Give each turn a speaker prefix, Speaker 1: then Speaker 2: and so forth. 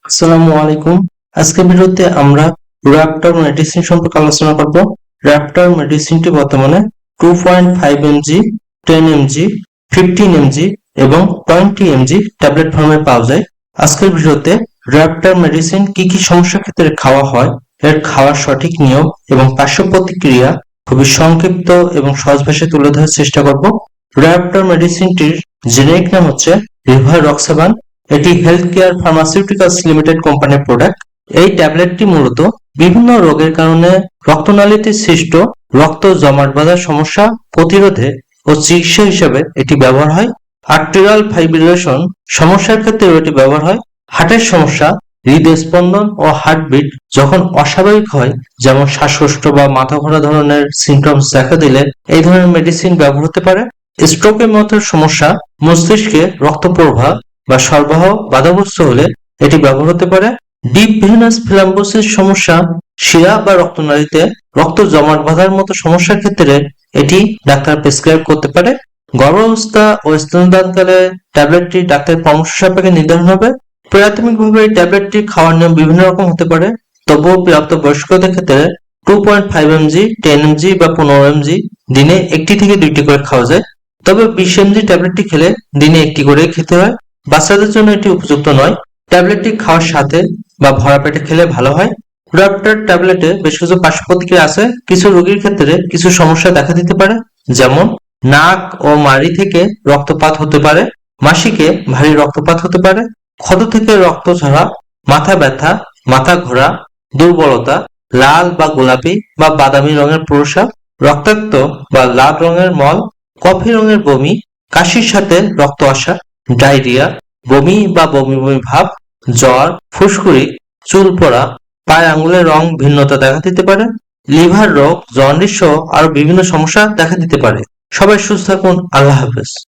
Speaker 1: আসসালামু আলাইকুম। আজকের ভিডিওতে আমরা র্যাপটর মেডিসিন সম্পর্কে আলোচনা করব। র্যাপটর মেডিসিনটি বর্তমানে 2.5 mg, 10 mg, 15 mg এবং 20 mg ট্যাবলেট ফর্মে পাওয়া যায়। আজকের ভিডিওতে র্যাপটর মেডিসিন কি কি সমস্যার ক্ষেত্রে খাওয়া হয়, এর খাওয়ার সঠিক নিয়ম এবং পার্শ্ব প্রতিক্রিয়া খুবই সংক্ষিপ্ত এবং সহজ ভাষায় তুলে ধরার চেষ্টা করব। র্যাপটর মেডিসিনটির জেনেরিক নাম হচ্ছে রিভারক্সাবান। এটি হেলথ কেয়ার ফার্মাসিউটিক্যালস লিমিটেড কোম্পানির প্রোডাক্ট। এই ট্যাবলেটটি মূলত বিভিন্ন রোগের কারণে রক্তনালীতে সৃষ্ট রক্ত জমাট বাঁধার সমস্যা প্রতিরোধে ও চিকিৎসা হিসেবে এটি ব্যবহার হয়। আর্টেরিয়াল ফাইব্রিলেশন সমস্যার ক্ষেত্রে এটি ব্যবহার হয়। হার্টের সমস্যা, হৃদস্পন্দন ও হার্টবিট যখন অস্বাভাবিক হয়, যেমন শ্বাসকষ্ট বা মাথা ঘোরা ধরনের সিমটমস দেখা দিলে এই ধরনের মেডিসিন ব্যবহার হতে পারে। স্ট্রোকের মতো সমস্যা, মস্তিষ্কে রক্ত প্রবাহ বা সরবরাহ বাধাগ্রস্ত হলে এটি ব্যবহার হতে পারে। ডিপ ভেনাস থ্রম্বোসিস সমস্যা, শিরা বা রক্তনালীতে রক্ত জমাট বাঁধার মতো সমস্যার ক্ষেত্রে এটি ডাক্তার প্রেসক্রাইব করতে পারে। গর্ভাবস্থা ও স্তন্যদানকালে ট্যাবলেটটি ডাক্তারের পরামর্শ সাপেক্ষে নির্ধারণ হবে। প্রাথমিকভাবে এই ট্যাবলেটটি খাওয়ার নিয়ম বিভিন্ন রকম হতে পারে, তবুও প্রাপ্তবয়স্কদের ক্ষেত্রে 2.5 mg, 10 mg বা 15 mg দিনে 1টি থেকে 2টি করে খাওয়া যায়। তবে 20 mg ট্যাবলেটটি খেলে দিনে 1টি করে খেতে হয়। বাচ্চাদের জন্য এটি উপযুক্ত নয়। ট্যাবলেটটি খাওয়ার সাথে বা ভরা পেটে খেলে ভালো হয়। র্যাপটর ট্যাবলেটে বেশ কিছু পার্শ্ব প্রতিক্রিয়া আছে। কিছু রোগীর ক্ষেত্রে কিছু সমস্যা দেখা দিতে পারে, যেমন নাক ও মাড়ি থেকে রক্তপাত হতে পারে, মাসিকে ভারী রক্তপাত হতে পারে, ক্ষত থেকে রক্ত ঝরা, মাথা ব্যথা, মাথা ঘোরা, দুর্বলতা, লাল বা গোলাপি বা বাদামি রঙের প্রস্রাব, রক্তাক্ত বা লাল রঙের মল, কফি রঙের বমি, কাশির সাথে রক্ত আসা, ডায়রিয়া, বমি বা বমি বমি ভাব, জ্বর, ফুসকুড়ি, চুল পড়া, পায়ের আঙ্গুলের রং ভিন্নতা দেখা দিতে পারে, লিভার রোগ, জন্ডিস সহ আরো বিভিন্ন সমস্যা দেখা দিতে পারে। সবাই সুস্থ থাকুন। আল্লাহ হাফেজ।